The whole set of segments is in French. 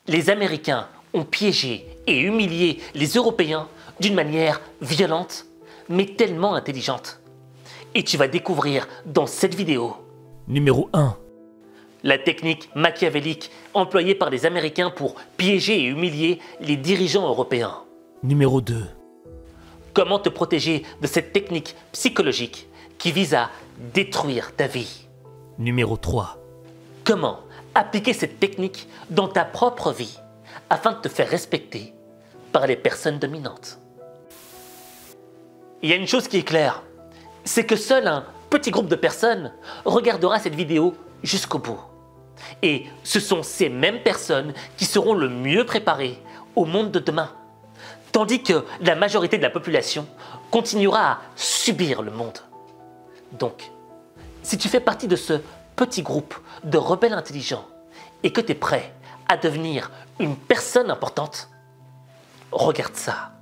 Les Américains ont piégé et humilié les Européens d'une manière violente, mais tellement intelligente. Et tu vas découvrir dans cette vidéo. Numéro 1. La technique machiavélique employée par les Américains pour piéger et humilier les dirigeants européens. Numéro 2. Comment te protéger de cette technique psychologique qui vise à détruire ta vie. Numéro 3. Comment appliquer cette technique dans ta propre vie afin de te faire respecter par les personnes dominantes. Il y a une chose qui est claire, c'est que seul un petit groupe de personnes regardera cette vidéo jusqu'au bout. Et ce sont ces mêmes personnes qui seront le mieux préparées au monde de demain. Tandis que la majorité de la population continuera à subir le monde. Donc, si tu fais partie de ce petit groupe de rebelles intelligents et que tu es prêt à devenir une personne importante, regarde ça.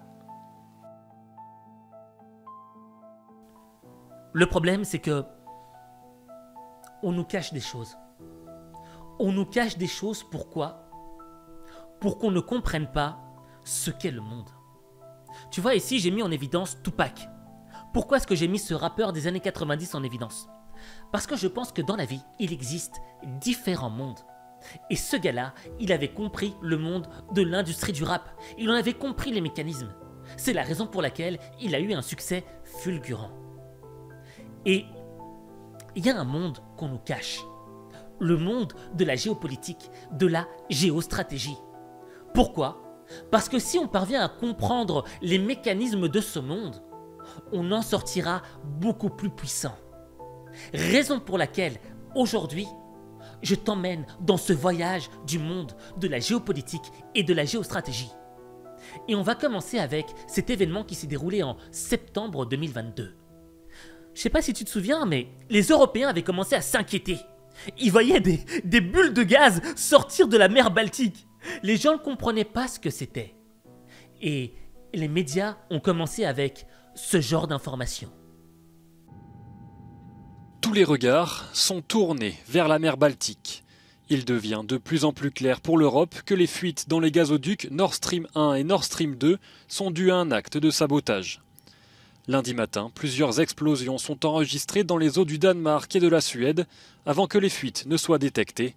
Le problème, c'est que on nous cache des choses. On nous cache des choses, pourquoi? Pour qu'on ne comprenne pas ce qu'est le monde. Tu vois, ici, j'ai mis en évidence Tupac. Pourquoi est-ce que j'ai mis ce rappeur des années 90 en évidence? Parce que je pense que dans la vie, il existe différents mondes. Et ce gars-là, il avait compris le monde de l'industrie du rap. Il en avait compris les mécanismes. C'est la raison pour laquelle il a eu un succès fulgurant. Et il y a un monde qu'on nous cache. Le monde de la géopolitique, de la géostratégie. Pourquoi? Parce que si on parvient à comprendre les mécanismes de ce monde, on en sortira beaucoup plus puissant. Raison pour laquelle, aujourd'hui, je t'emmène dans ce voyage du monde de la géopolitique et de la géostratégie. Et on va commencer avec cet événement qui s'est déroulé en septembre 2022. Je ne sais pas si tu te souviens, mais les Européens avaient commencé à s'inquiéter. Ils voyaient des bulles de gaz sortir de la mer Baltique. Les gens ne comprenaient pas ce que c'était. Et les médias ont commencé avec ce genre d'informations. Tous les regards sont tournés vers la mer Baltique. Il devient de plus en plus clair pour l'Europe que les fuites dans les gazoducs Nord Stream 1 et Nord Stream 2 sont dues à un acte de sabotage. Lundi matin, plusieurs explosions sont enregistrées dans les eaux du Danemark et de la Suède avant que les fuites ne soient détectées.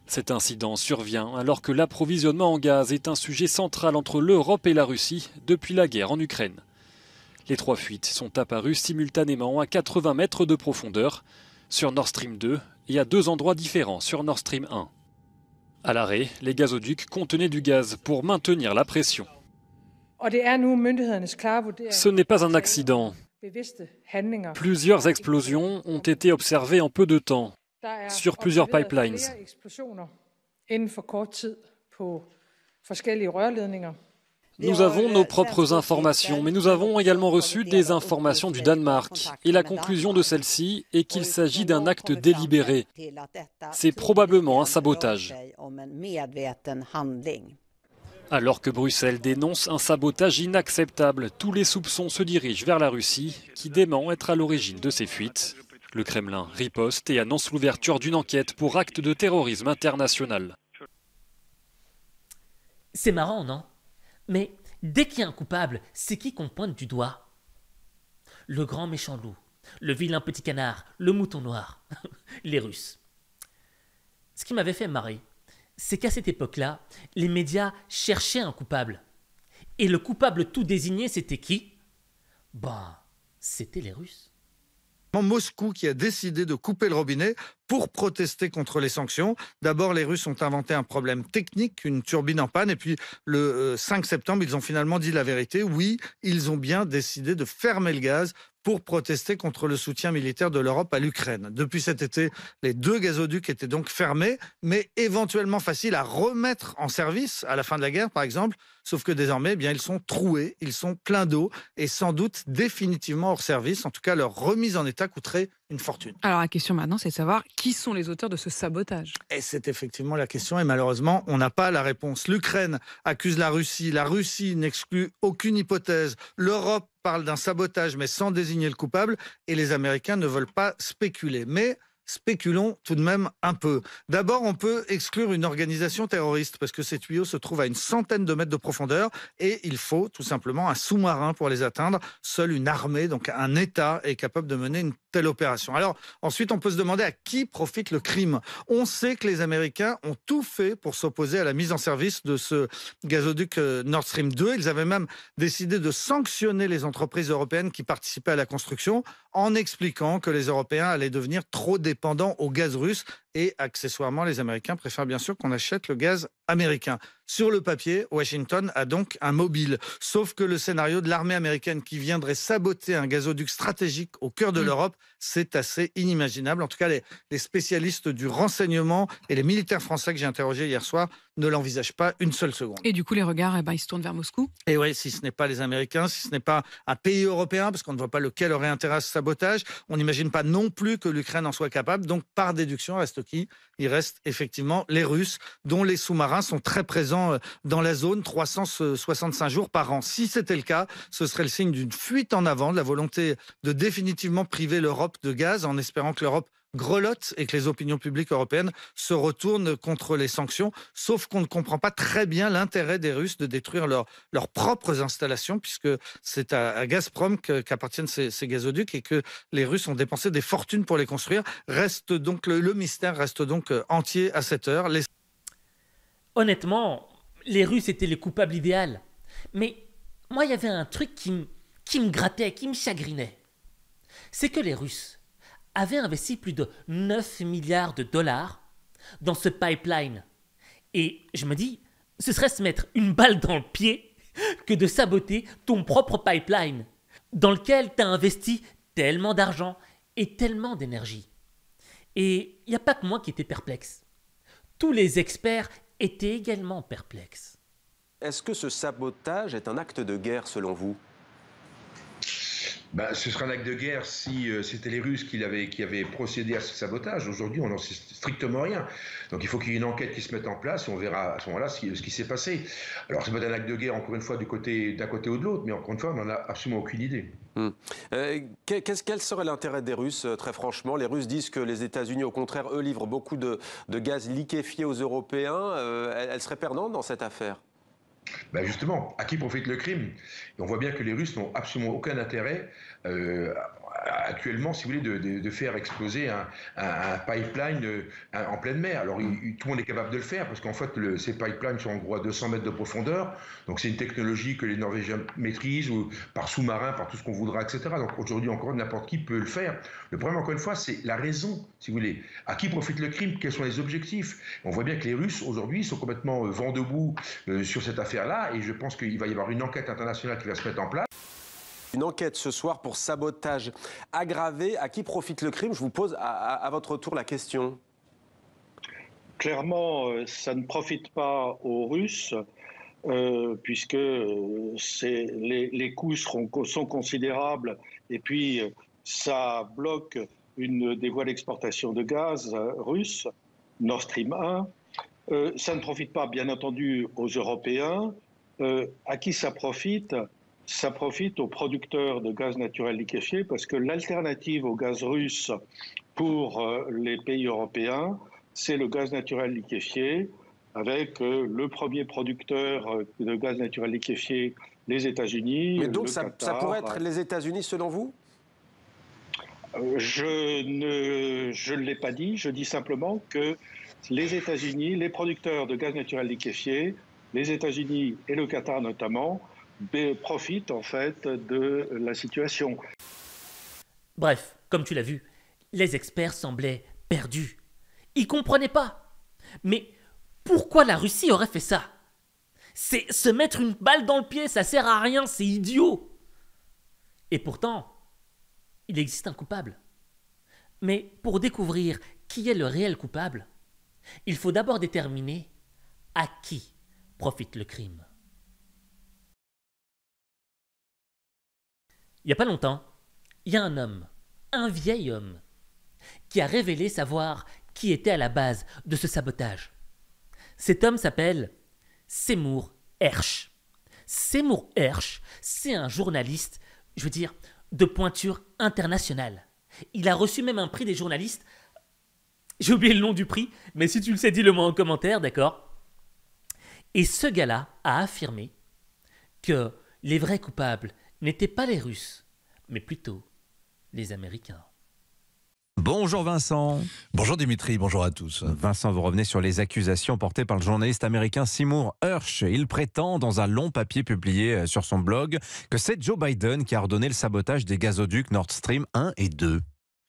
Cet incident survient alors que l'approvisionnement en gaz est un sujet central entre l'Europe et la Russie depuis la guerre en Ukraine. Les 3 fuites sont apparues simultanément à 80 mètres de profondeur sur Nord Stream 2 et à 2 endroits différents sur Nord Stream 1. À l'arrêt, les gazoducs contenaient du gaz pour maintenir la pression. Ce n'est pas un accident. Plusieurs explosions ont été observées en peu de temps sur plusieurs pipelines. Nous avons nos propres informations, mais nous avons également reçu des informations du Danemark. Et la conclusion de celle-ci est qu'il s'agit d'un acte délibéré. C'est probablement un sabotage. Alors que Bruxelles dénonce un sabotage inacceptable, tous les soupçons se dirigent vers la Russie, qui dément être à l'origine de ces fuites. Le Kremlin riposte et annonce l'ouverture d'une enquête pour acte de terrorisme international. C'est marrant, non? Mais dès qu'il y a un coupable, c'est qui qu'on pointe du doigt? Le grand méchant loup, le vilain petit canard, le mouton noir, les Russes. Ce qui m'avait fait marrer, c'est qu'à cette époque-là, les médias cherchaient un coupable. Et le coupable tout désigné, c'était qui? C'était les Russes. Moscou qui a décidé de couper le robinet pour protester contre les sanctions. D'abord, les Russes ont inventé un problème technique, une turbine en panne, et puis le 5 septembre, ils ont finalement dit la vérité. Oui, ils ont bien décidé de fermer le gaz pour protester contre le soutien militaire de l'Europe à l'Ukraine. Depuis cet été, les 2 gazoducs étaient donc fermés, mais éventuellement faciles à remettre en service à la fin de la guerre, par exemple. Sauf que désormais, ils sont troués, ils sont pleins d'eau et sans doute définitivement hors service. En tout cas, leur remise en état coûterait une fortune. Alors la question maintenant, c'est de savoir qui sont les auteurs de ce sabotage. Et c'est effectivement la question et malheureusement, on n'a pas la réponse. L'Ukraine accuse la Russie n'exclut aucune hypothèse. L'Europe parle d'un sabotage mais sans désigner le coupable et les Américains ne veulent pas spéculer. Mais spéculons tout de même un peu. D'abord, on peut exclure une organisation terroriste parce que ces tuyaux se trouvent à une centaine de mètres de profondeur et il faut tout simplement un sous-marin pour les atteindre. Seule une armée, donc un État, est capable de mener une telle opération. Alors ensuite, on peut se demander à qui profite le crime. On sait que les Américains ont tout fait pour s'opposer à la mise en service de ce gazoduc Nord Stream 2. Ils avaient même décidé de sanctionner les entreprises européennes qui participaient à la construction en expliquant que les Européens allaient devenir trop dépendants au gaz russe et accessoirement les Américains préfèrent bien sûr qu'on achète le gaz américain. Sur le papier, Washington a donc un mobile. Sauf que le scénario de l'armée américaine qui viendrait saboter un gazoduc stratégique au cœur de l'Europe, c'est assez inimaginable. En tout cas, les spécialistes du renseignement et les militaires français que j'ai interrogés hier soir ne l'envisagent pas une seule seconde. Et du coup, les regards, ils se tournent vers Moscou. Et oui, si ce n'est pas les Américains, si ce n'est pas un pays européen, parce qu'on ne voit pas lequel aurait intérêt à ce sabotage, on n'imagine pas non plus que l'Ukraine en soit capable. Donc, par déduction, reste qui? Il reste effectivement les Russes, dont les sous-marins sont très présents dans la zone 365 jours par an. Si c'était le cas, ce serait le signe d'une fuite en avant, de la volonté de définitivement priver l'Europe de gaz, en espérant que l'Europe grelotte et que les opinions publiques européennes se retournent contre les sanctions, sauf qu'on ne comprend pas très bien l'intérêt des Russes de détruire leurs propres installations, puisque c'est à Gazprom qu'appartiennent ces gazoducs et que les Russes ont dépensé des fortunes pour les construire. Reste donc le mystère reste donc entier à cette heure. Honnêtement, les Russes étaient les coupables idéaux. Mais moi, il y avait un truc qui me grattait, qui me chagrinait. C'est que les Russes avaient investi plus de 9 milliards de dollars dans ce pipeline. Et je me dis, ce serait se mettre une balle dans le pied que de saboter ton propre pipeline, dans lequel tu as investi tellement d'argent et tellement d'énergie. Et il n'y a pas que moi qui étais perplexe. Tous les experts étaient également perplexes. Est-ce que ce sabotage est un acte de guerre selon vous ? Ce serait un acte de guerre si c'était les Russes qui avaient procédé à ce sabotage. Aujourd'hui, on n'en sait strictement rien. Donc il faut qu'il y ait une enquête qui se mette en place et on verra à ce moment-là ce qui s'est passé. Alors ça peut être un acte de guerre, encore une fois, d'un côté ou de l'autre, mais encore une fois, on n'en a absolument aucune idée. Quel serait l'intérêt des Russes, très franchement? Les Russes disent que les États-Unis, au contraire, eux, livrent beaucoup de gaz liquéfié aux Européens. Elles seraient perdantes dans cette affaire? Justement, à qui profite le crime? Et on voit bien que les Russes n'ont absolument aucun intérêt actuellement, si vous voulez, de faire exploser un pipeline en pleine mer. Alors tout le monde est capable de le faire parce qu'en fait ces pipelines sont en gros à 200 mètres de profondeur. Donc c'est une technologie que les Norvégiens maîtrisent, ou par sous-marin, par tout ce qu'on voudra, etc. Donc aujourd'hui encore n'importe qui peut le faire. Le problème encore une fois c'est la raison, si vous voulez. À qui profite le crime? Quels sont les objectifs? On voit bien que les Russes aujourd'hui sont complètement vent debout sur cette affaire-là et je pense qu'il va y avoir une enquête internationale qui va se mettre en place. Une enquête ce soir pour sabotage aggravé. À qui profite le crime? Je vous pose à votre tour la question. Clairement, ça ne profite pas aux Russes, puisque les coûts sont considérables, et puis ça bloque une des voies d'exportation de gaz russe, Nord Stream 1. Ça ne profite pas, bien entendu, aux Européens. À qui ça profite? Ça profite aux producteurs de gaz naturel liquéfié, parce que l'alternative au gaz russe pour les pays européens, c'est le gaz naturel liquéfié, avec le premier producteur de gaz naturel liquéfié, les États-Unis. Mais donc ça pourrait être les États-Unis selon vous? Je ne l'ai pas dit, je dis simplement que les États-Unis, les producteurs de gaz naturel liquéfié, les États-Unis et le Qatar notamment, profitent en fait de la situation. Bref, comme tu l'as vu, les experts semblaient perdus. Ils comprenaient pas. Mais pourquoi la Russie aurait fait ça? C'est se mettre une balle dans le pied, ça sert à rien, c'est idiot. Et pourtant, il existe un coupable. Mais pour découvrir qui est le réel coupable, il faut d'abord déterminer à qui profite le crime. Il n'y a pas longtemps, il y a un homme, un vieil homme, qui a révélé savoir qui était à la base de ce sabotage. Cet homme s'appelle Seymour Hersh. Seymour Hersh, c'est un journaliste, de pointure internationale. Il a reçu même un prix des journalistes J'ai oublié le nom du prix, mais si tu le sais, dis-le moi en commentaire, d'accord? Et ce gars-là a affirmé que les vrais coupables n'étaient pas les Russes, mais plutôt les Américains. Bonjour Vincent. Bonjour Dimitri, bonjour à tous. Vincent, vous revenez sur les accusations portées par le journaliste américain Seymour Hersh. Il prétend, dans un long papier publié sur son blog, que c'est Joe Biden qui a ordonné le sabotage des gazoducs Nord Stream 1 et 2.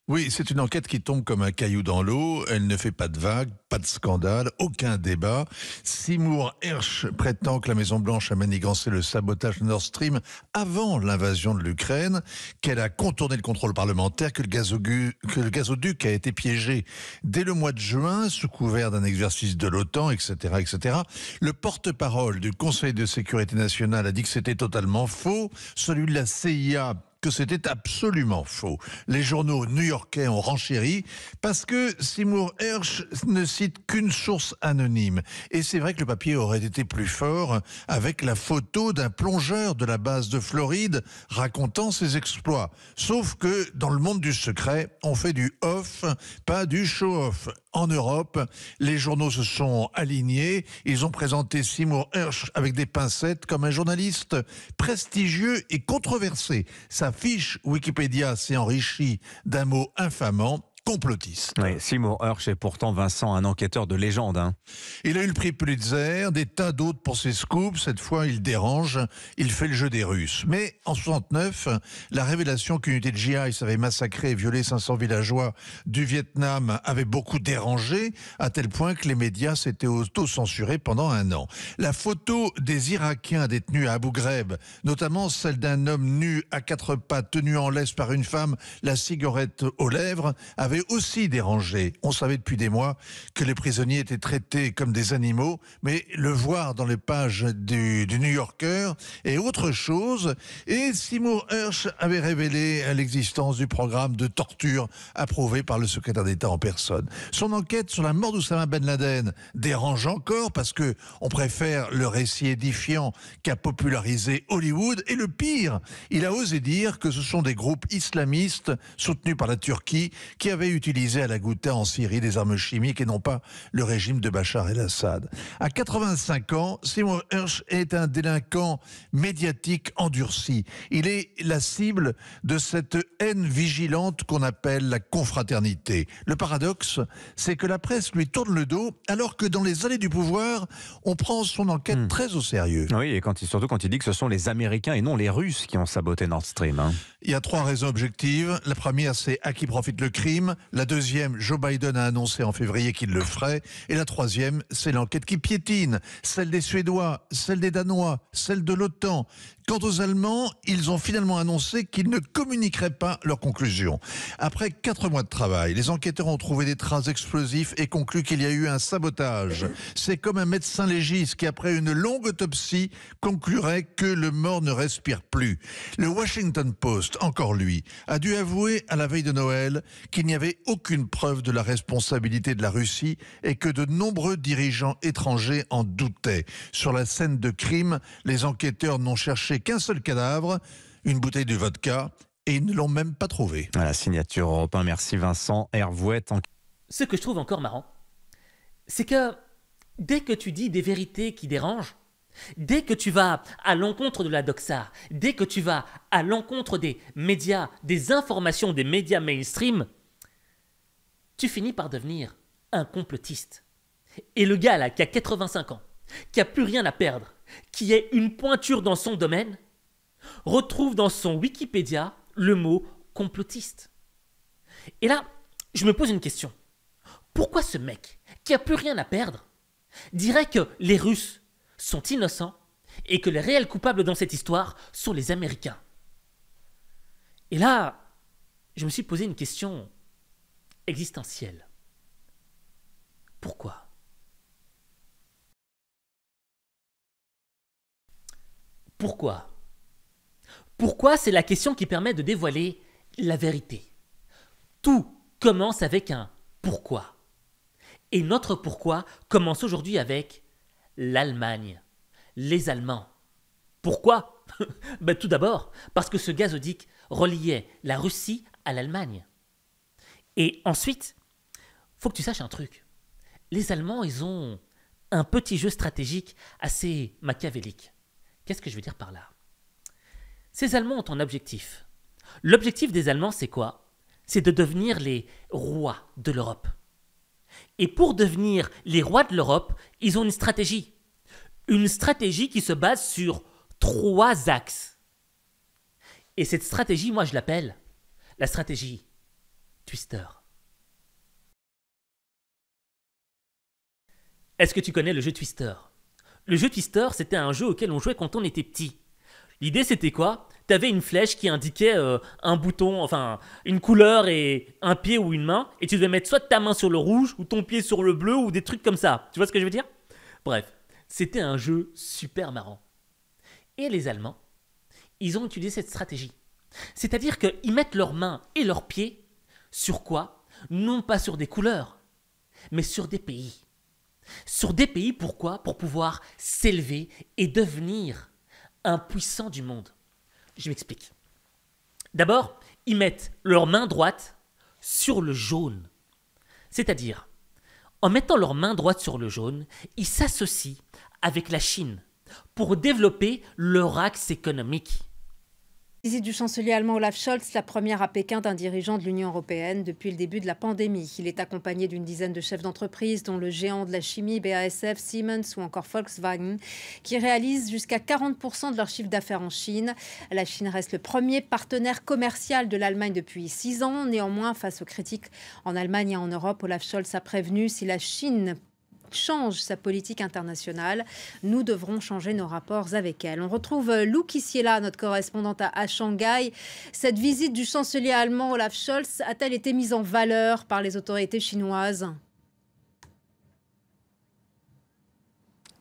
Oui, c'est une enquête qui tombe comme un caillou dans l'eau. Elle ne fait pas de vagues, pas de scandale, aucun débat. Seymour Hersh prétend que la Maison-Blanche a manigancé le sabotage de Nord Stream avant l'invasion de l'Ukraine, qu'elle a contourné le contrôle parlementaire, que le gazoduc a été piégé dès le mois de juin sous couvert d'un exercice de l'OTAN, etc., etc. Le porte-parole du Conseil de sécurité nationale a dit que c'était totalement faux. Celui de la CIA que c'était absolument faux. Les journaux new-yorkais ont renchéri parce que Seymour Hersh ne cite qu'une source anonyme. Et c'est vrai que le papier aurait été plus fort avec la photo d'un plongeur de la base de Floride racontant ses exploits. Sauf que dans le monde du secret, on fait du off, pas du show-off. En Europe, les journaux se sont alignés. Ils ont présenté Seymour Hersh avec des pincettes comme un journaliste prestigieux et controversé. Sa fiche Wikipédia s'est enrichie d'un mot infamant, complotiste. Oui, Seymour Hersh est pourtant, Vincent, un enquêteur de légende. Il a eu le prix Pulitzer, des tas d'autres pour ses scoops. Cette fois, il dérange, il fait le jeu des Russes. Mais en 69, la révélation qu'une unité de GI avait massacré et violé 500 villageois du Vietnam avait beaucoup dérangé, à tel point que les médias s'étaient auto-censurés pendant un an. La photo des Irakiens détenus à Abu Ghraib, notamment celle d'un homme nu à quatre pattes, tenu en laisse par une femme, la cigarette aux lèvres, avait aussi dérangé. On savait depuis des mois que les prisonniers étaient traités comme des animaux, mais le voir dans les pages du New Yorker est autre chose. Et Seymour Hersh avait révélé l'existence du programme de torture approuvé par le secrétaire d'État en personne. Son enquête sur la mort d'Oussama Ben Laden dérange encore parce que on préfère le récit édifiant qu'a popularisé Hollywood. Et le pire, il a osé dire que ce sont des groupes islamistes soutenus par la Turquie qui avaient utilisé à la Ghouta en Syrie des armes chimiques et non pas le régime de Bachar el-Assad. À 85 ans, Seymour Hersh est un délinquant médiatique endurci. Il est la cible de cette haine vigilante qu'on appelle la confraternité. Le paradoxe, c'est que la presse lui tourne le dos alors que dans les allées du pouvoir, on prend son enquête très au sérieux. Oui, et surtout quand il dit que ce sont les Américains et non les Russes qui ont saboté Nord Stream. Il y a 3 raisons objectives. La première, c'est à qui profite le crime. La deuxième, Joe Biden a annoncé en février qu'il le ferait. Et la troisième, c'est l'enquête qui piétine. Celle des Suédois, celle des Danois, celle de l'OTAN. Quant aux Allemands, ils ont finalement annoncé qu'ils ne communiqueraient pas leurs conclusions. Après 4 mois de travail, les enquêteurs ont trouvé des traces explosifs et conclu qu'il y a eu un sabotage. C'est comme un médecin légiste qui, après une longue autopsie, conclurait que le mort ne respire plus. Le Washington Post, encore lui, a dû avouer à la veille de Noël qu'il n'y avait aucune preuve de la responsabilité de la Russie et que de nombreux dirigeants étrangers en doutaient. Sur la scène de crime, les enquêteurs n'ont cherché qu'un seul cadavre, une bouteille de vodka, et ils ne l'ont même pas trouvé. À la signature Europe 1, merci Vincent Hervouet. Ce que je trouve encore marrant, c'est que dès que tu dis des vérités qui dérangent, dès que tu vas à l'encontre de la doxa, dès que tu vas à l'encontre des médias, des informations des médias mainstream, tu finis par devenir un complotiste. Et le gars là, qui a 85 ans, qui a plus rien à perdre, qui est une pointure dans son domaine, retrouve dans son Wikipédia le mot complotiste. Et là, je me pose une question. Pourquoi ce mec, qui a plus rien à perdre, dirait que les Russes sont innocents et que les réels coupables dans cette histoire sont les Américains? Et là, je me suis posé une question existentielle. Pourquoi? Pourquoi? Pourquoi, c'est la question qui permet de dévoiler la vérité. Tout commence avec un pourquoi. Et notre pourquoi commence aujourd'hui avec l'Allemagne, les Allemands. Pourquoi? Tout d'abord, parce que ce gazoduc reliait la Russie à l'Allemagne. Et ensuite, faut que tu saches un truc. Les Allemands, ils ont un petit jeu stratégique assez machiavélique. Qu'est-ce que je veux dire par là? Ces Allemands ont un objectif. L'objectif des Allemands, c'est quoi? C'est de devenir les rois de l'Europe. Et pour devenir les rois de l'Europe, ils ont une stratégie. Une stratégie qui se base sur 3 axes. Et cette stratégie, moi, je l'appelle la stratégie Twister. Est-ce que tu connais le jeu Twister? Le jeu Twister, c'était un jeu auquel on jouait quand on était petit. L'idée, c'était quoi? Tu avais une flèche qui indiquait un bouton, enfin une couleur et un pied ou une main, et tu devais mettre soit ta main sur le rouge, ou ton pied sur le bleu, ou des trucs comme ça. Tu vois ce que je veux dire? Bref, c'était un jeu super marrant. Et les Allemands, ils ont utilisé cette stratégie. C'est-à-dire qu'ils mettent leurs mains et leurs pieds sur quoi? Non pas sur des couleurs, mais sur des pays. Sur des pays, pourquoi? Pour pouvoir s'élever et devenir un puissant du monde. Je m'explique. D'abord, ils mettent leur main droite sur le jaune. C'est-à-dire, en mettant leur main droite sur le jaune, ils s'associent avec la Chine pour développer leur axe économique. Visite du chancelier allemand Olaf Scholz, la première à Pékin d'un dirigeant de l'Union européenne depuis le début de la pandémie. Il est accompagné d'une dizaine de chefs d'entreprise, dont le géant de la chimie BASF, Siemens ou encore Volkswagen, qui réalisent jusqu'à 40% de leur chiffre d'affaires en Chine. La Chine reste le premier partenaire commercial de l'Allemagne depuis 6 ans. Néanmoins, face aux critiques en Allemagne et en Europe, Olaf Scholz a prévenu: si la Chine change sa politique internationale, nous devrons changer nos rapports avec elle. On retrouve Lou Kissiela, notre correspondante à Shanghai. Cette visite du chancelier allemand Olaf Scholz a-t-elle été mise en valeur par les autorités chinoises ?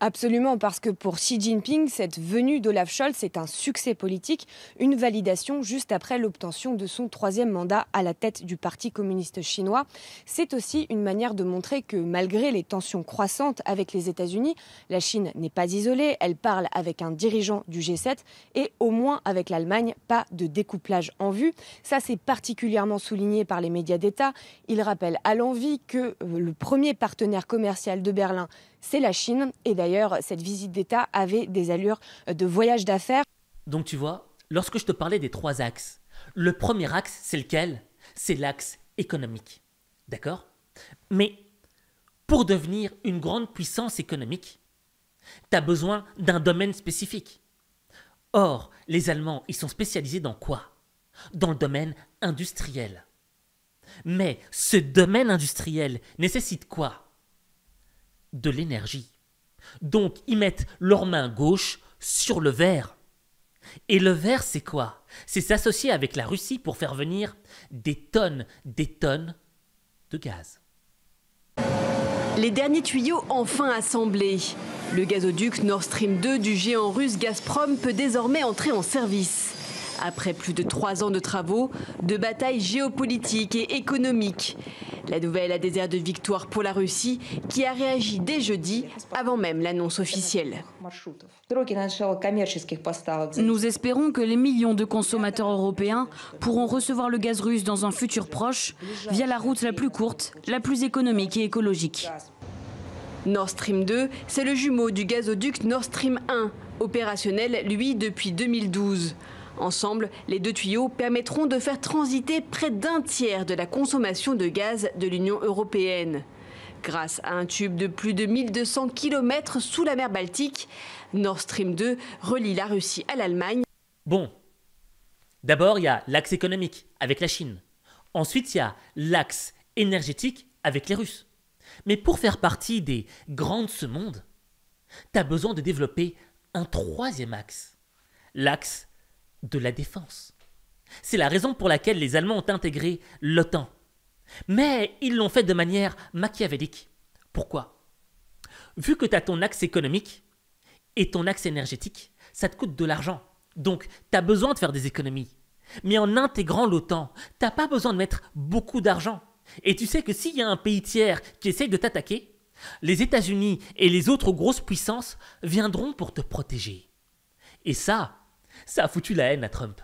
Absolument, parce que pour Xi Jinping, cette venue d'Olaf Scholz est un succès politique, une validation juste après l'obtention de son 3e mandat à la tête du Parti communiste chinois. C'est aussi une manière de montrer que malgré les tensions croissantes avec les États-Unis, la Chine n'est pas isolée, elle parle avec un dirigeant du G7 et au moins avec l'Allemagne, pas de découplage en vue. Ça, c'est particulièrement souligné par les médias d'État. Il rappelle à l'envi que le premier partenaire commercial de Berlin, c'est la Chine. Et d'ailleurs, cette visite d'État avait des allures de voyage d'affaires. Donc tu vois, lorsque je te parlais des 3 axes, le premier axe, c'est lequel? C'est l'axe économique. D'accord? Mais pour devenir une grande puissance économique, tu as besoin d'un domaine spécifique. Or, les Allemands, ils sont spécialisés dans quoi? Dans le domaine industriel. Mais ce domaine industriel nécessite quoi? De l'énergie. Donc, ils mettent leur main gauche sur le verre. Et le verre, c'est quoi? C'est s'associer avec la Russie pour faire venir des tonnes de gaz. Les derniers tuyaux enfin assemblés. Le gazoduc Nord Stream 2 du géant russe Gazprom peut désormais entrer en service. Après plus de 3 ans de travaux, de batailles géopolitiques et économiques. La nouvelle a des airs de victoire pour la Russie, qui a réagi dès jeudi, avant même l'annonce officielle. Nous espérons que les millions de consommateurs européens pourront recevoir le gaz russe dans un futur proche, via la route la plus courte, la plus économique et écologique. Nord Stream 2, c'est le jumeau du gazoduc Nord Stream 1, opérationnel, lui, depuis 2012. Ensemble, les 2 tuyaux permettront de faire transiter près d'1 tiers de la consommation de gaz de l'Union européenne. Grâce à un tube de plus de 1200 km sous la mer Baltique, Nord Stream 2 relie la Russie à l'Allemagne. Bon, d'abord il y a l'axe économique avec la Chine. Ensuite il y a l'axe énergétique avec les Russes. Mais pour faire partie des grands de ce monde, tu as besoin de développer un 3e axe, l'axe de la défense. C'est la raison pour laquelle les Allemands ont intégré l'OTAN. Mais ils l'ont fait de manière machiavélique. Pourquoi? Vu que tu as ton axe économique et ton axe énergétique, ça te coûte de l'argent. Donc, tu as besoin de faire des économies. Mais en intégrant l'OTAN, tu n'as pas besoin de mettre beaucoup d'argent. Et tu sais que s'il y a un pays tiers qui essaye de t'attaquer, les États-Unis et les autres grosses puissances viendront pour te protéger. Et ça a foutu la haine à Trump.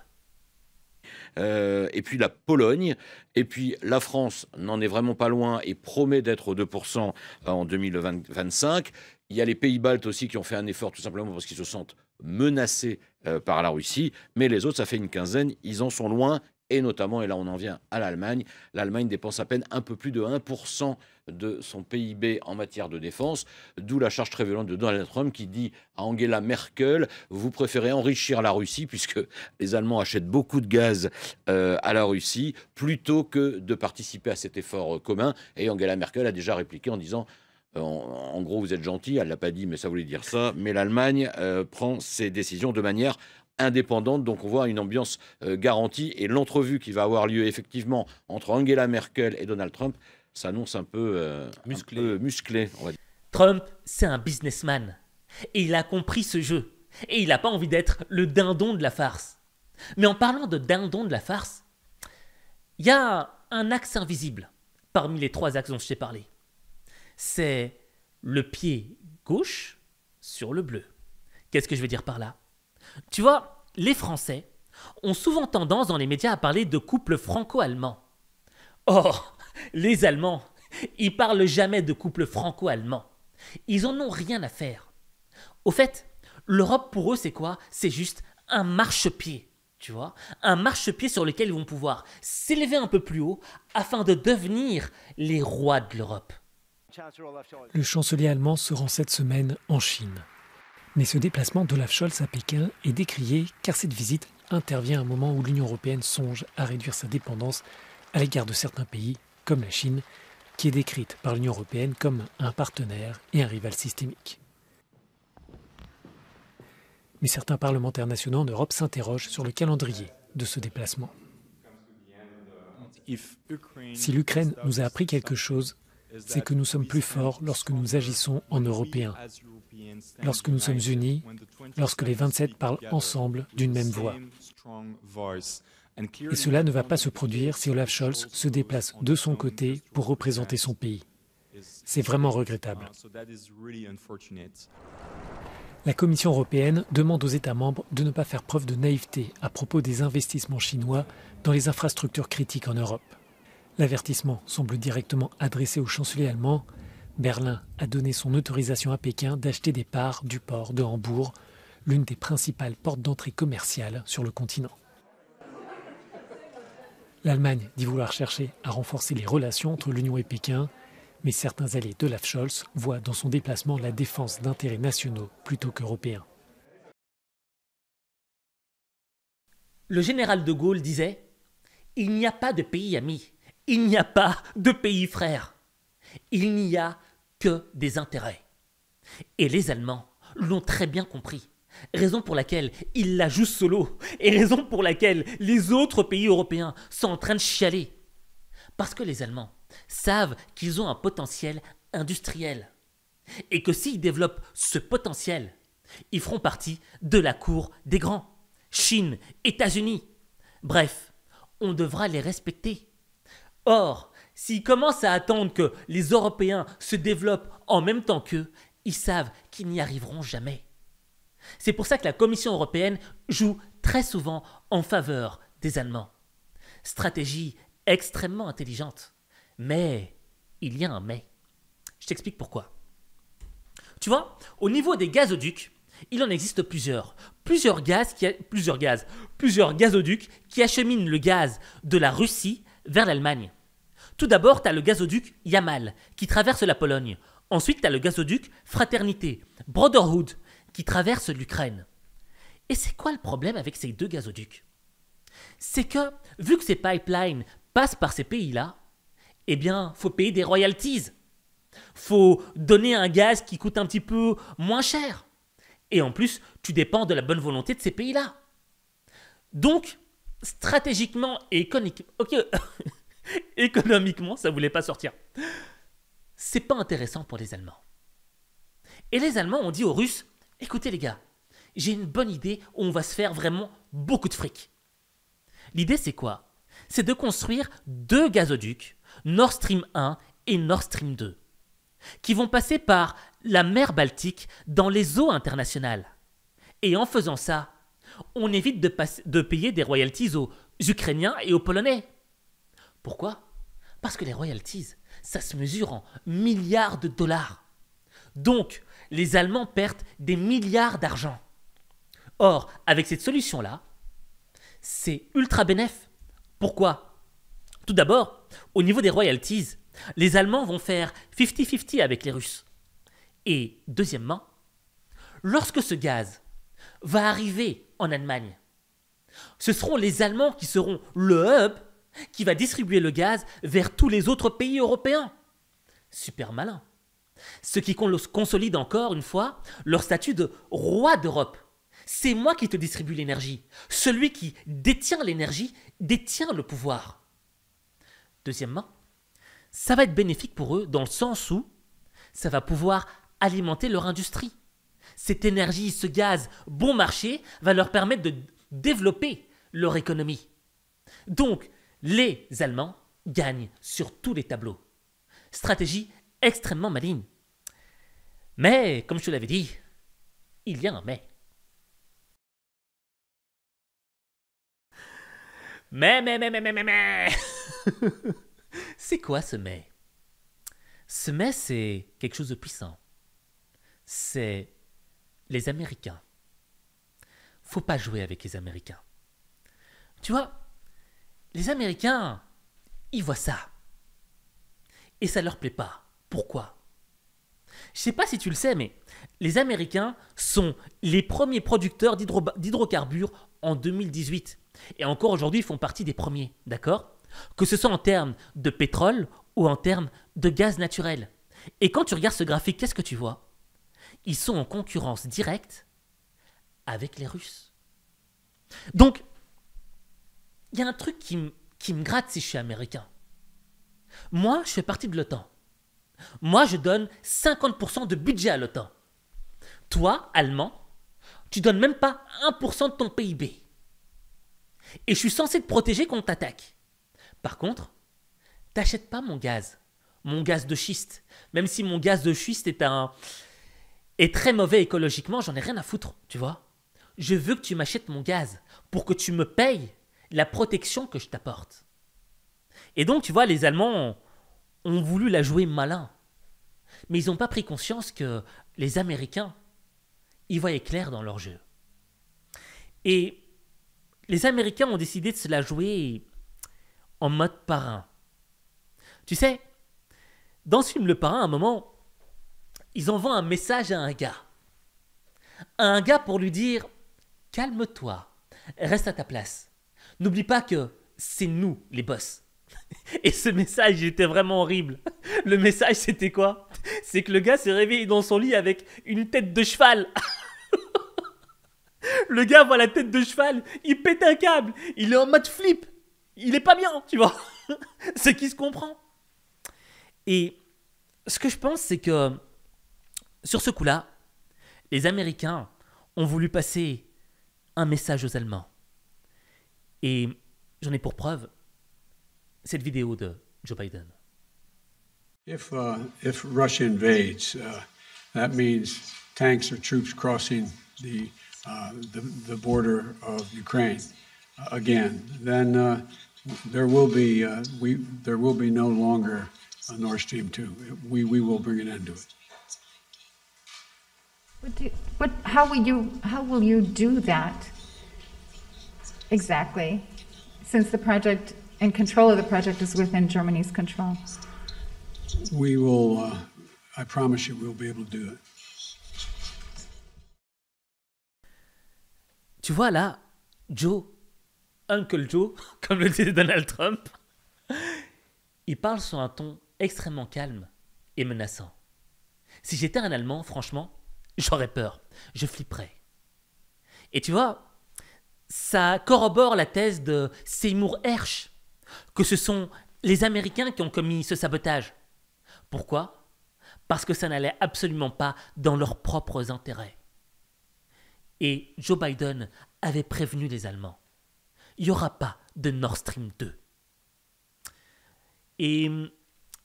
et puis la Pologne, et puis la France n'en est vraiment pas loin et promet d'être aux 2% en 2025. Il y a les pays baltes aussi qui ont fait un effort tout simplement parce qu'ils se sentent menacés par la Russie, mais les autres, ça fait une quinzaine, ils en sont loin, et notamment, et là on en vient à l'Allemagne, l'Allemagne dépense à peine un peu plus de 1% de son PIB en matière de défense, d'où la charge très violente de Donald Trump qui dit à Angela Merkel, vous préférez enrichir la Russie, puisque les Allemands achètent beaucoup de gaz à la Russie, plutôt que de participer à cet effort commun. Et Angela Merkel a déjà répliqué en disant, en gros, vous êtes gentil, elle ne l'a pas dit, mais ça voulait dire ça, mais l'Allemagne prend ses décisions de manière indépendante, donc on voit une ambiance garantie, et l'entrevue qui va avoir lieu effectivement entre Angela Merkel et Donald Trump s'annonce un peu musclé, on va dire. Trump, c'est un businessman, et il a compris ce jeu, et il n'a pas envie d'être le dindon de la farce. Mais en parlant de dindon de la farce, il y a un axe invisible parmi les 3 axes dont je t'ai parlé. C'est le pied gauche sur le bleu. Qu'est-ce que je veux dire par là ? Tu vois, les Français ont souvent tendance dans les médias à parler de couple franco-allemand. Or, les Allemands, ils parlent jamais de couple franco-allemand. Ils en ont rien à faire. Au fait, l'Europe pour eux, c'est quoi ? C'est juste un marchepied, tu vois ? Un marchepied sur lequel ils vont pouvoir s'élever un peu plus haut afin de devenir les rois de l'Europe. Le chancelier allemand se rend cette semaine en Chine. Mais ce déplacement d'Olaf Scholz à Pékin est décrié car cette visite intervient à un moment où l'Union européenne songe à réduire sa dépendance à l'égard de certains pays, comme la Chine, qui est décrite par l'Union européenne comme un partenaire et un rival systémique. Mais certains parlementaires nationaux en Europe s'interrogent sur le calendrier de ce déplacement. Si l'Ukraine nous a appris quelque chose, c'est que nous sommes plus forts lorsque nous agissons en Européens, lorsque nous sommes unis, lorsque les 27 parlent ensemble d'une même voix. Et cela ne va pas se produire si Olaf Scholz se déplace de son côté pour représenter son pays. C'est vraiment regrettable. La Commission européenne demande aux États membres de ne pas faire preuve de naïveté à propos des investissements chinois dans les infrastructures critiques en Europe. L'avertissement semble directement adressé au chancelier allemand. Berlin a donné son autorisation à Pékin d'acheter des parts du port de Hambourg, l'une des principales portes d'entrée commerciales sur le continent. L'Allemagne dit vouloir chercher à renforcer les relations entre l'Union et Pékin, mais certains alliés d'Olaf Scholz voient dans son déplacement la défense d'intérêts nationaux plutôt qu'européens. Le général de Gaulle disait « Il n'y a pas de pays amis, il n'y a pas de pays frères, il n'y a que des intérêts. » Et les Allemands l'ont très bien compris, raison pour laquelle ils la jouent solo, et raison pour laquelle les autres pays européens sont en train de chialer. Parce que les Allemands savent qu'ils ont un potentiel industriel, et que s'ils développent ce potentiel, ils feront partie de la cour des grands, Chine, États-Unis. Bref, on devra les respecter. Or, s'ils commencent à attendre que les Européens se développent en même temps qu'eux, ils savent qu'ils n'y arriveront jamais. C'est pour ça que la Commission européenne joue très souvent en faveur des Allemands. Stratégie extrêmement intelligente. Mais il y a un mais. Je t'explique pourquoi. Tu vois, au niveau des gazoducs, il en existe plusieurs. Plusieurs gazoducs qui acheminent le gaz de la Russie vers l'Allemagne. Tout d'abord, tu as le gazoduc Yamal qui traverse la Pologne. Ensuite, tu as le gazoduc Fraternité, Brotherhood, qui traverse l'Ukraine. Et c'est quoi le problème avec ces 2 gazoducs ? C'est que, vu que ces pipelines passent par ces pays-là, eh bien, faut payer des royalties. Faut donner un gaz qui coûte un petit peu moins cher. Et en plus, tu dépends de la bonne volonté de ces pays-là. Donc, stratégiquement et économiquement, ça voulait pas sortir. C'est pas intéressant pour les Allemands. Et les Allemands ont dit aux Russes, écoutez les gars, j'ai une bonne idée où on va se faire vraiment beaucoup de fric. L'idée c'est quoi ? C'est de construire 2 gazoducs, Nord Stream 1 et Nord Stream 2, qui vont passer par la mer Baltique dans les eaux internationales. Et en faisant ça, on évite de payer des royalties aux Ukrainiens et aux Polonais. Pourquoi? Parce que les royalties, ça se mesure en milliards de dollars. Donc, les Allemands perdent des milliards d'argent. Or, avec cette solution-là, c'est ultra bénéf. Pourquoi? Tout d'abord, au niveau des royalties, les Allemands vont faire 50-50 avec les Russes. Et deuxièmement, lorsque ce gaz va arriver en Allemagne, ce seront les Allemands qui seront le hub qui va distribuer le gaz vers tous les autres pays européens. Super malin. Ce qui consolide encore une fois leur statut de roi d'Europe. C'est moi qui te distribue l'énergie. Celui qui détient l'énergie détient le pouvoir. Deuxièmement, ça va être bénéfique pour eux dans le sens où ça va pouvoir alimenter leur industrie. Cette énergie, ce gaz bon marché va leur permettre de développer leur économie. Donc, les Allemands gagnent sur tous les tableaux. Stratégie extrêmement maligne. Mais, comme je te l'avais dit, il y a un mais. Mais. C'est quoi ce mais? Ce mais, c'est quelque chose de puissant. C'est les Américains. Faut pas jouer avec les Américains. Tu vois, les Américains, ils voient ça. Et ça leur plaît pas. Pourquoi? Je sais pas si tu le sais, mais les Américains sont les premiers producteurs d'hydrocarbures en 2018. Et encore aujourd'hui, ils font partie des premiers, d'accord? Que ce soit en termes de pétrole ou en termes de gaz naturel. Et quand tu regardes ce graphique, qu'est-ce que tu vois? Ils sont en concurrence directe avec les Russes. Donc, il y a un truc qui me gratte si je suis américain. Moi, je fais partie de l'OTAN. Moi, je donne 50% de budget à l'OTAN. Toi, Allemand, tu donnes même pas 1% de ton PIB. Et je suis censé te protéger contre t'attaque. Par contre, t'achètes pas mon gaz de schiste. Même si mon gaz de schiste est très mauvais écologiquement, j'en ai rien à foutre, tu vois. Je veux que tu m'achètes mon gaz pour que tu me payes la protection que je t'apporte. Et donc, tu vois, les Allemands ont voulu la jouer malin. Mais ils n'ont pas pris conscience que les Américains, ils voyaient clair dans leur jeu. Et les Américains ont décidé de se la jouer en mode parrain. Tu sais, dans ce film Le Parrain, à un moment, ils envoient un message à un gars. À un gars pour lui dire « Calme-toi, reste à ta place. N'oublie pas que c'est nous les boss. » Et ce message était vraiment horrible. Le message, c'était quoi? C'est que le gars s'est réveillé dans son lit avec une tête de cheval. Le gars voit la tête de cheval, il pète un câble, il est en mode flip. Il est pas bien, tu vois. Ce qui se comprend. Et ce que je pense, c'est que sur ce coup-là, les Américains ont voulu passer un message aux Allemands. Et j'en ai pour preuve cette vidéo de Joe Biden. If Russia invades, that means tanks or troops crossing the border of Ukraine again. Then there will be no longer a Nord Stream 2. We will bring an end to it. How will you do that exactly, since the project and control of the project is within Germany's control? We will, I promise you, we'll be able to do it. Tu vois là, Joe, Uncle Joe, comme le disait Donald Trump, il parle sur un ton extrêmement calme et menaçant. Si j'étais un Allemand, franchement, j'aurais peur, je flipperais. Et tu vois, ça corrobore la thèse de Seymour Hersh, que ce sont les Américains qui ont commis ce sabotage. Pourquoi? Parce que ça n'allait absolument pas dans leurs propres intérêts. Et Joe Biden avait prévenu les Allemands. Il n'y aura pas de Nord Stream 2. Et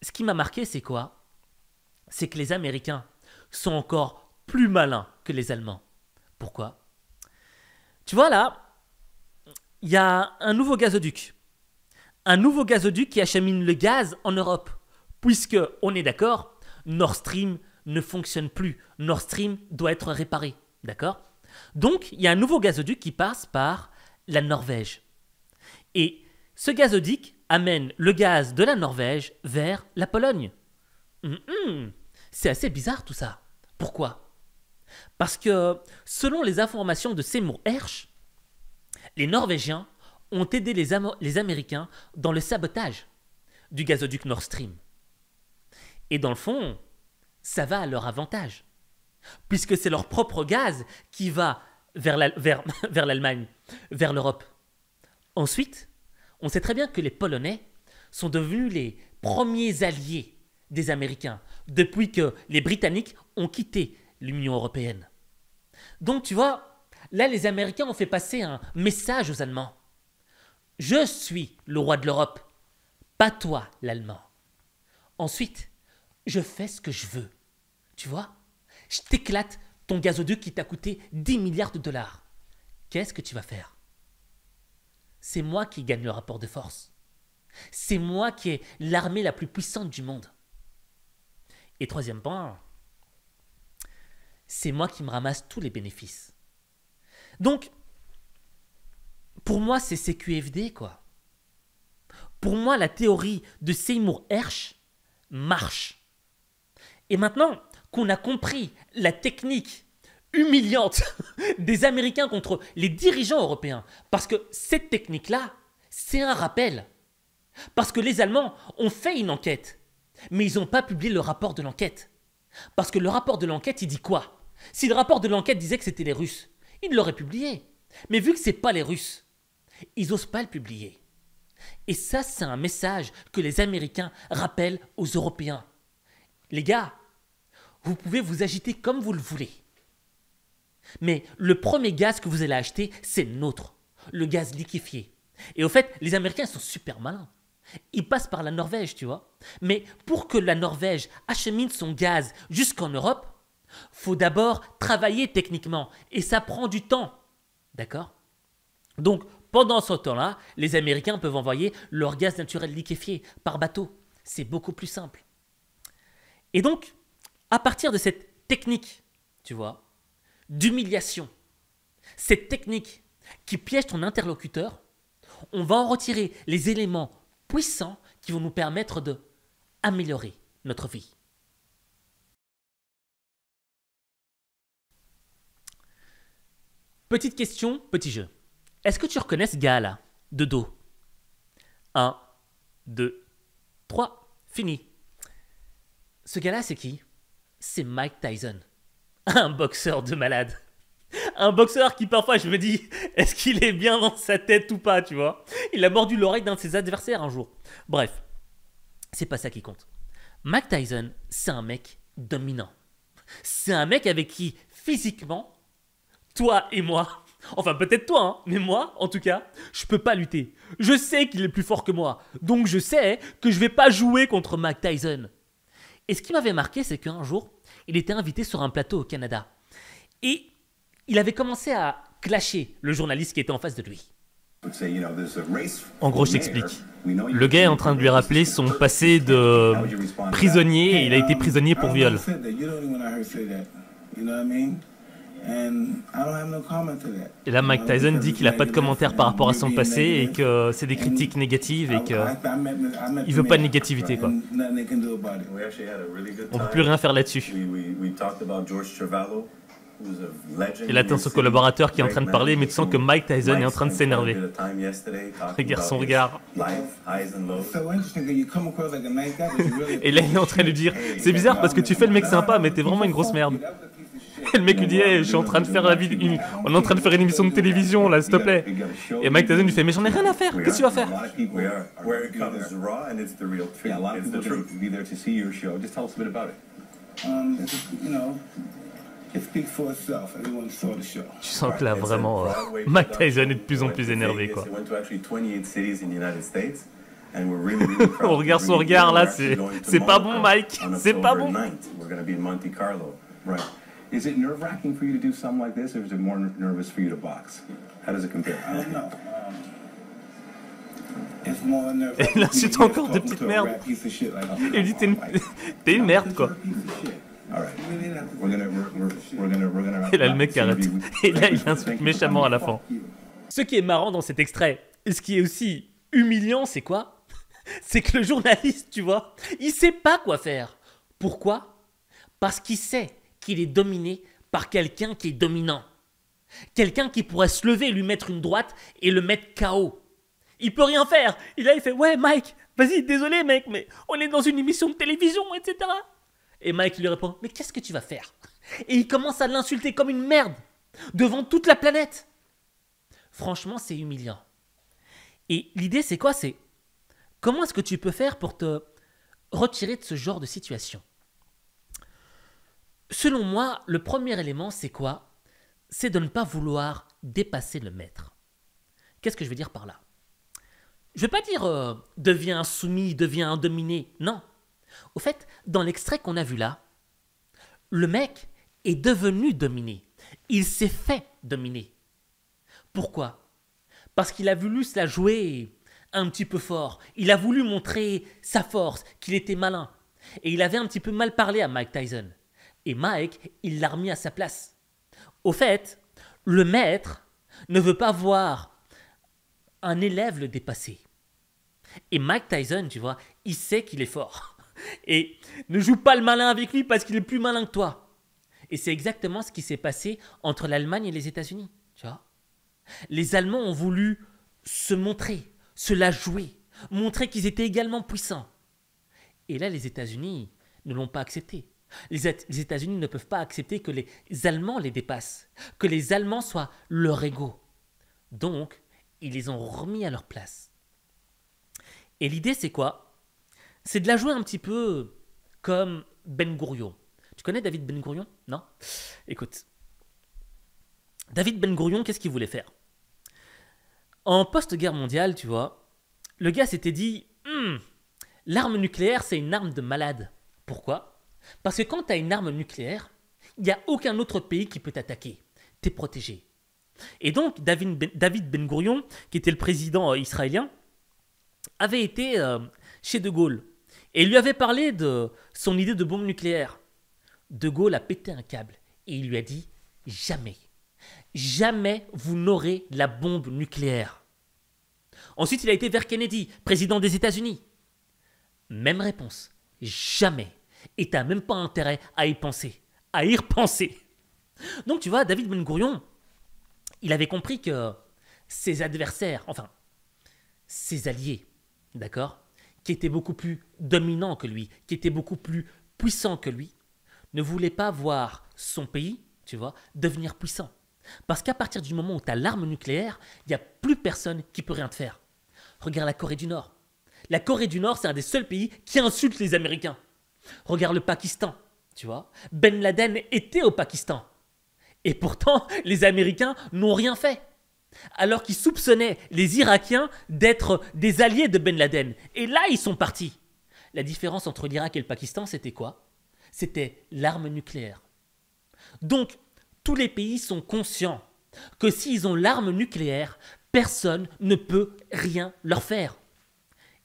ce qui m'a marqué, c'est quoi? C'est que les Américains sont encore plus malins que les Allemands. Pourquoi? Tu vois là, il y a un nouveau gazoduc. Un nouveau gazoduc qui achemine le gaz en Europe. Puisque, on est d'accord, Nord Stream ne fonctionne plus. Nord Stream doit être réparé. D'accord? Donc, il y a un nouveau gazoduc qui passe par la Norvège. Et ce gazoduc amène le gaz de la Norvège vers la Pologne. C'est assez bizarre tout ça. Pourquoi? Parce que, selon les informations de Seymour Hersh, les Norvégiens ont aidé les Américains dans le sabotage du gazoduc Nord Stream. Et dans le fond, ça va à leur avantage. Puisque c'est leur propre gaz qui va vers l'Allemagne, vers l'Europe. Ensuite, on sait très bien que les Polonais sont devenus les premiers alliés des Américains depuis que les Britanniques ont quitté l'Union européenne. Donc tu vois, là les Américains ont fait passer un message aux Allemands. Je suis le roi de l'Europe, pas toi l'Allemand. Ensuite, je fais ce que je veux. Tu vois, je t'éclate ton gazoduc qui t'a coûté 10 milliards de dollars. Qu'est-ce que tu vas faire? C'est moi qui gagne le rapport de force. C'est moi qui ai l'armée la plus puissante du monde. Et troisième point, c'est moi qui me ramasse tous les bénéfices. Donc, pour moi, c'est CQFD, quoi. Pour moi, la théorie de Seymour Hersh marche. Et maintenant qu'on a compris la technique humiliante des Américains contre les dirigeants européens, parce que cette technique-là, c'est un rappel. Parce que les Allemands ont fait une enquête, mais ils n'ont pas publié le rapport de l'enquête. Parce que le rapport de l'enquête, il dit quoi? Si le rapport de l'enquête disait que c'était les Russes, ils l'auraient publié. Mais vu que ce n'est pas les Russes, ils n'osent pas le publier. Et ça, c'est un message que les Américains rappellent aux Européens. Les gars, vous pouvez vous agiter comme vous le voulez. Mais le premier gaz que vous allez acheter, c'est le nôtre, le gaz liquéfié. Et au fait, les Américains sont super malins. Ils passent par la Norvège, tu vois. Mais pour que la Norvège achemine son gaz jusqu'en Europe, faut d'abord travailler techniquement. Et ça prend du temps. D'accord? Donc, pendant ce temps-là, les Américains peuvent envoyer leur gaz naturel liquéfié par bateau. C'est beaucoup plus simple. Et donc, à partir de cette technique, tu vois, d'humiliation, cette technique qui piège ton interlocuteur, on va en retirer les éléments puissants qui vont nous permettre d'améliorer notre vie. Petite question, petit jeu. Est-ce que tu reconnais ce gars-là, de dos? 1, 2, 3, fini. Ce gars-là, c'est qui? C'est Mike Tyson. Un boxeur de malade. Un boxeur qui parfois, je me dis, est-ce qu'il est bien dans sa tête ou pas, tu vois? Il a mordu l'oreille d'un de ses adversaires un jour. Bref, c'est pas ça qui compte. Mike Tyson, c'est un mec dominant. C'est un mec avec qui, physiquement, toi et moi, enfin peut-être toi, hein, mais moi, en tout cas, je peux pas lutter. Je sais qu'il est plus fort que moi, donc je sais que je vais pas jouer contre Mike Tyson. Et ce qui m'avait marqué, c'est qu'un jour, il était invité sur un plateau au Canada. Et il avait commencé à clasher le journaliste qui était en face de lui. En gros, je t'explique. Le gars est en train de lui rappeler son passé de prisonnier, et il a été prisonnier pour viol. Et là, Mike Tyson dit qu'il n'a pas de commentaire par rapport à son passé et que c'est des critiques négatives et qu'il ne veut pas de négativité, quoi. On ne peut plus rien faire là-dessus. Et là, t'as son collaborateur qui est en train de parler, mais tu sens que Mike Tyson est en train de s'énerver. Regarde son regard. Et là, il est en train de lui dire, c'est bizarre parce que tu fais le mec sympa, mais t'es vraiment une grosse merde. Et le mec lui dit, hey, je suis en train de faire on est en train de faire une émission de télévision là, s'il te plaît. Et Mike Tyson lui fait, mais j'en ai rien à faire, qu'est-ce que tu vas faire? Tu sens que là vraiment Mike Tyson est de plus en plus énervé, quoi. On regarde son regard là, c'est pas bon, Mike, c'est pas bon. Is it nerve-wracking for you to do something like this, or is it more nervous for you to box? How does it compare? I don't know. It's more nerve-wracking. Et là, c'est encore de petites merdes. Il dit t'es une merde, quoi. Et là, le mec arrête. Et là, il insulte méchamment à la fin. Ce qui est marrant dans cet extrait, et ce qui est aussi humiliant, c'est quoi? C'est que le journaliste, tu vois, il sait pas quoi faire. Pourquoi? Parce qu'il sait qu'il est dominé par quelqu'un qui est dominant. Quelqu'un qui pourrait se lever, lui mettre une droite et le mettre KO. Il peut rien faire. Et là, il fait « Ouais, Mike, vas-y, désolé, mec, mais on est dans une émission de télévision, etc. » Et Mike lui répond « Mais qu'est-ce que tu vas faire ?» Et il commence à l'insulter comme une merde, devant toute la planète. Franchement, c'est humiliant. Et l'idée, c'est quoi? C'est comment est-ce que tu peux faire pour te retirer de ce genre de situation? Selon moi, le premier élément, c'est quoi? C'est de ne pas vouloir dépasser le maître. Qu'est-ce que je veux dire par là? Je ne veux pas dire deviens un soumis, deviens un dominé. Non. Au fait, dans l'extrait qu'on a vu là, le mec est devenu dominé. Il s'est fait dominer. Pourquoi? Parce qu'il a voulu se la jouer un petit peu fort. Il a voulu montrer sa force, qu'il était malin. Et il avait un petit peu mal parlé à Mike Tyson. Et Mike, il l'a remis à sa place. Au fait, le maître ne veut pas voir un élève le dépasser. Et Mike Tyson, tu vois, il sait qu'il est fort. Et ne joue pas le malin avec lui parce qu'il est plus malin que toi. Et c'est exactement ce qui s'est passé entre l'Allemagne et les États-Unis. Tu vois, les Allemands ont voulu se montrer, se la jouer, montrer qu'ils étaient également puissants. Et là, les États-Unis ne l'ont pas accepté. Les États-Unis ne peuvent pas accepter que les Allemands les dépassent, que les Allemands soient leur égaux. Donc, ils les ont remis à leur place. Et l'idée, c'est quoi? C'est de la jouer un petit peu comme Ben Gourion. Tu connais David Ben Gourion? Non? Écoute, David Ben Gourion, qu'est-ce qu'il voulait faire? En post-guerre mondiale, tu vois, le gars s'était dit l'arme nucléaire, c'est une arme de malade. Pourquoi? Parce que quand tu as une arme nucléaire, il n'y a aucun autre pays qui peut t'attaquer. Tu es protégé. Et donc, David Ben Gourion, qui était le président israélien, avait été chez De Gaulle et il lui avait parlé de son idée de bombe nucléaire. De Gaulle a pété un câble et il lui a dit « Jamais, jamais vous n'aurez la bombe nucléaire ». Ensuite, il a été vers Kennedy, président des États-Unis. Même réponse, jamais. Et tu n'as même pas intérêt à y penser, à y repenser. Donc tu vois, David Ben Gourion, il avait compris que ses adversaires, enfin, ses alliés, d'accord, qui étaient beaucoup plus dominants que lui, qui étaient beaucoup plus puissants que lui, ne voulaient pas voir son pays, tu vois, devenir puissant. Parce qu'à partir du moment où tu as l'arme nucléaire, il n'y a plus personne qui peut rien te faire. Regarde la Corée du Nord. La Corée du Nord, c'est un des seuls pays qui insulte les Américains. Regarde le Pakistan, tu vois. Ben Laden était au Pakistan. Et pourtant, les Américains n'ont rien fait. Alors qu'ils soupçonnaient les Irakiens d'être des alliés de Ben Laden. Et là, ils sont partis. La différence entre l'Irak et le Pakistan, c'était quoi? C'était l'arme nucléaire. Donc, tous les pays sont conscients que s'ils ont l'arme nucléaire, personne ne peut rien leur faire.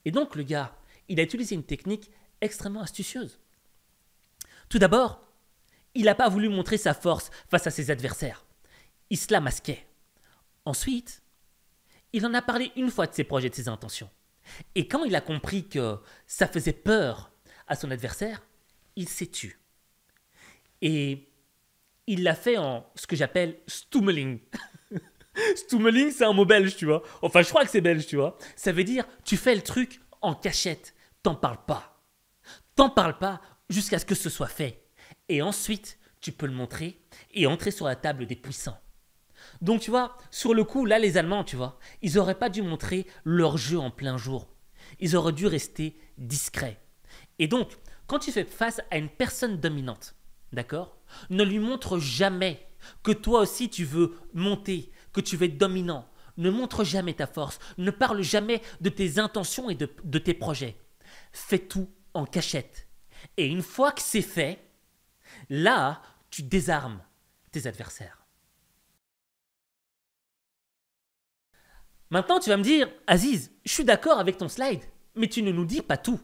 Et donc, le gars, il a utilisé une technique extrêmement astucieuse. Tout d'abord, il n'a pas voulu montrer sa force face à ses adversaires. Il se la masquait. Ensuite, il en a parlé une fois de ses projets, de ses intentions. Et quand il a compris que ça faisait peur à son adversaire, il s'est tu. Et il l'a fait en ce que j'appelle stummeling. Stummeling, c'est un mot belge, tu vois. Enfin, je crois que c'est belge, tu vois. Ça veut dire, tu fais le truc en cachette. T'en parles pas. T'en parles pas jusqu'à ce que ce soit fait. Et ensuite, tu peux le montrer et entrer sur la table des puissants. Donc, tu vois, sur le coup, là, les Allemands, tu vois, ils n'auraient pas dû montrer leur jeu en plein jour. Ils auraient dû rester discrets. Et donc, quand tu fais face à une personne dominante, d'accord, ne lui montre jamais que toi aussi tu veux monter, que tu veux être dominant. Ne montre jamais ta force. Ne parle jamais de tes intentions et de tes projets. Fais tout en cachette. Et une fois que c'est fait, là, tu désarmes tes adversaires. Maintenant, tu vas me dire, Aziz, je suis d'accord avec ton slide, mais tu ne nous dis pas tout.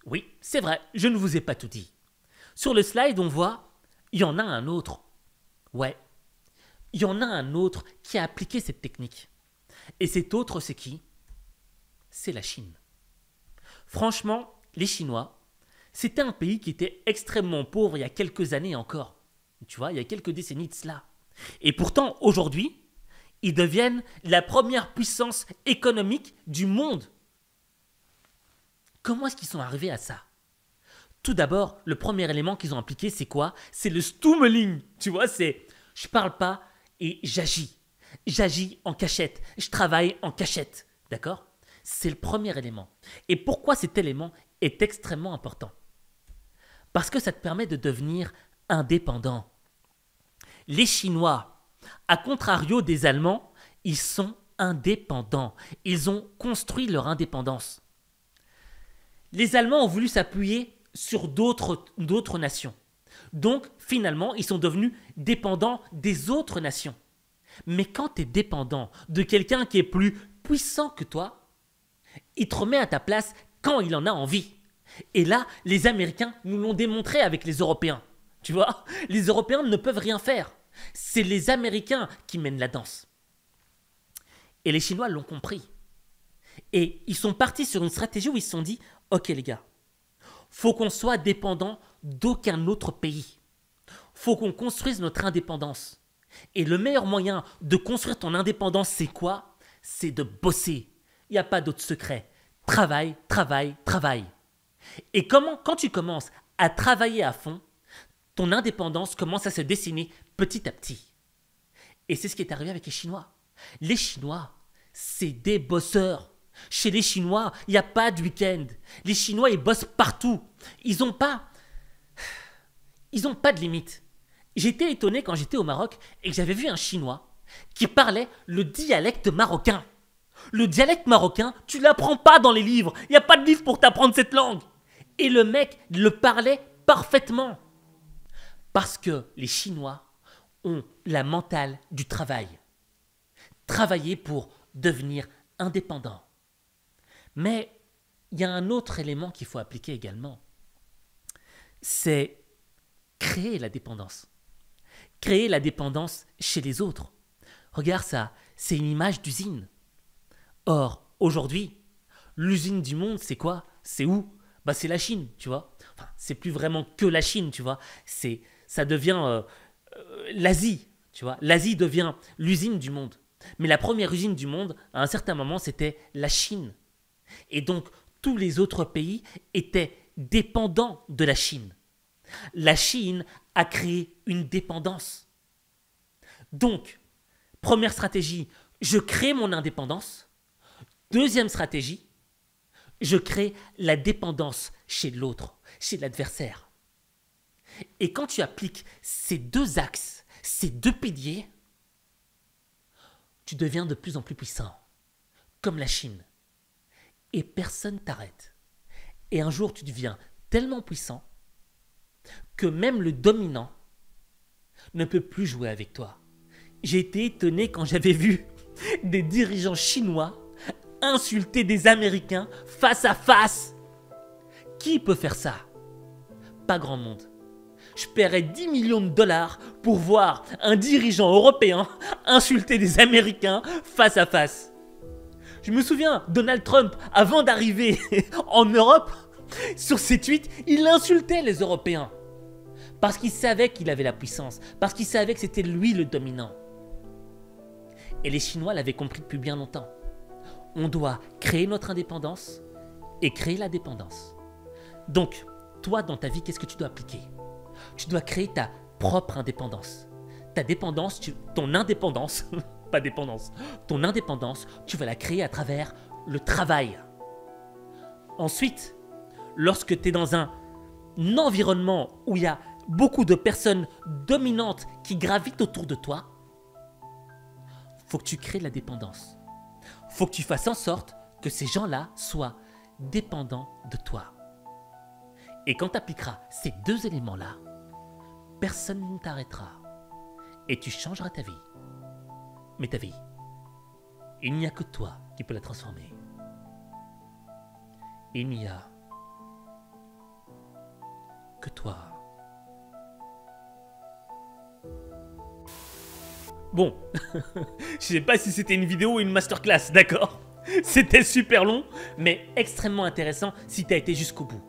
Oui, c'est vrai, je ne vous ai pas tout dit. Sur le slide, on voit, il y en a un autre. Ouais, il y en a un autre qui a appliqué cette technique. Et cet autre, c'est qui? C'est la Chine. Franchement, les Chinois, c'était un pays qui était extrêmement pauvre il y a quelques années encore. Tu vois, il y a quelques décennies de cela. Et pourtant, aujourd'hui, ils deviennent la première puissance économique du monde. Comment est-ce qu'ils sont arrivés à ça? Tout d'abord, le premier élément qu'ils ont appliqué, c'est quoi? C'est le Stumeling. Tu vois, c'est je parle pas et j'agis. J'agis en cachette. Je travaille en cachette. D'accord? C'est le premier élément. Et pourquoi cet élément est extrêmement important? Parce que ça te permet de devenir indépendant. Les Chinois, à contrario des Allemands, ils sont indépendants. Ils ont construit leur indépendance. Les Allemands ont voulu s'appuyer sur d'autres nations. Donc, finalement, ils sont devenus dépendants des autres nations. Mais quand tu es dépendant de quelqu'un qui est plus puissant que toi, il te remet à ta place quand il en a envie. Et là, les Américains nous l'ont démontré avec les Européens. Tu vois, les Européens ne peuvent rien faire. C'est les Américains qui mènent la danse. Et les Chinois l'ont compris. Et ils sont partis sur une stratégie où ils se sont dit « Ok les gars, faut qu'on soit dépendant d'aucun autre pays. Faut qu'on construise notre indépendance. Et le meilleur moyen de construire ton indépendance, c'est quoi? C'est de bosser. Il n'y a pas d'autre secret. Travail, travail, travail. Et quand tu commences à travailler à fond, ton indépendance commence à se dessiner petit à petit. Et c'est ce qui est arrivé avec les Chinois. Les Chinois, c'est des bosseurs. Chez les Chinois, il n'y a pas de week-end. Les Chinois, ils bossent partout. Ils n'ont pas de limite. J'étais étonné quand j'étais au Maroc et que j'avais vu un Chinois qui parlait le dialecte marocain. Le dialecte marocain, tu ne l'apprends pas dans les livres. Il n'y a pas de livre pour t'apprendre cette langue. Et le mec le parlait parfaitement. Parce que les Chinois ont la mentale du travail. Travailler pour devenir indépendant. Mais il y a un autre élément qu'il faut appliquer également. C'est créer la dépendance. Créer la dépendance chez les autres. Regarde ça, c'est une image d'usine. Or, aujourd'hui, l'usine du monde, c'est quoi? C'est où? Bah, c'est la Chine, tu vois. Enfin, c'est plus vraiment que la Chine, tu vois. Ça devient l'Asie, tu vois. L'Asie devient l'usine du monde. Mais la première usine du monde, à un certain moment, c'était la Chine. Et donc, tous les autres pays étaient dépendants de la Chine. La Chine a créé une dépendance. Donc, première stratégie, je crée mon indépendance. Deuxième stratégie, je crée la dépendance chez l'autre, chez l'adversaire. Et quand tu appliques ces deux axes, ces deux piliers, tu deviens de plus en plus puissant, comme la Chine. Et personne ne t'arrête. Et un jour, tu deviens tellement puissant que même le dominant ne peut plus jouer avec toi. J'ai été étonné quand j'avais vu des dirigeants chinois insulter des Américains face à face. Qui peut faire ça? Pas grand monde. Je paierais 10 millions de dollars pour voir un dirigeant européen insulter des Américains face à face. Je me souviens, Donald Trump, avant d'arriver en Europe, sur ses tweets, il insultait les Européens. Parce qu'il savait qu'il avait la puissance, parce qu'il savait que c'était lui le dominant. Et les Chinois l'avaient compris depuis bien longtemps. On doit créer notre indépendance et créer la dépendance. Donc, toi, dans ta vie, qu'est-ce que tu dois appliquer? Tu dois créer ta propre indépendance. Ta dépendance, ton indépendance, pas dépendance, ton indépendance, tu vas la créer à travers le travail. Ensuite, lorsque tu es dans un environnement où il y a beaucoup de personnes dominantes qui gravitent autour de toi, il faut que tu crées la dépendance. Il faut que tu fasses en sorte que ces gens-là soient dépendants de toi. Et quand tu appliqueras ces deux éléments-là, personne ne t'arrêtera. Et tu changeras ta vie. Mais ta vie, il n'y a que toi qui peux la transformer. Il n'y a que toi. Bon, je sais pas si c'était une vidéo ou une masterclass, d'accord? C'était super long, mais extrêmement intéressant si tu as été jusqu'au bout.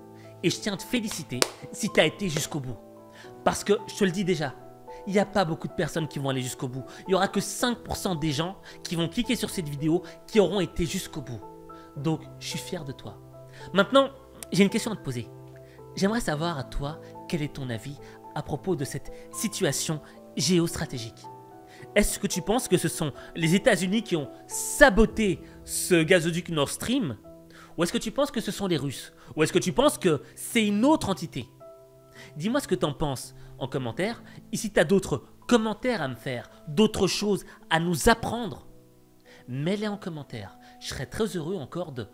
Et je tiens à te féliciter si tu as été jusqu'au bout. Parce que, je te le dis déjà, il n'y a pas beaucoup de personnes qui vont aller jusqu'au bout. Il n'y aura que 5% des gens qui vont cliquer sur cette vidéo qui auront été jusqu'au bout. Donc, je suis fier de toi. Maintenant, j'ai une question à te poser. J'aimerais savoir à toi, quel est ton avis à propos de cette situation géostratégique. Est-ce que tu penses que ce sont les États-Unis qui ont saboté ce gazoduc Nord Stream? Ou est-ce que tu penses que ce sont les Russes? Ou est-ce que tu penses que c'est une autre entité? Dis-moi ce que tu en penses en commentaire. Et si tu as d'autres commentaires à me faire, d'autres choses à nous apprendre, mets-les en commentaire. Je serais très heureux encore de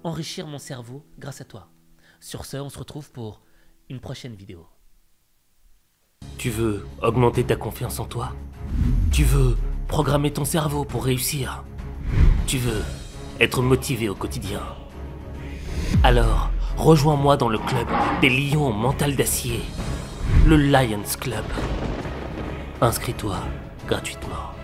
enrichir mon cerveau grâce à toi. Sur ce, on se retrouve pour une prochaine vidéo. Tu veux augmenter ta confiance en toi? Tu veux programmer ton cerveau pour réussir? Tu veux être motivé au quotidien? Alors, rejoins-moi dans le club des lions au mental d'acier, le Lions Club. Inscris-toi gratuitement.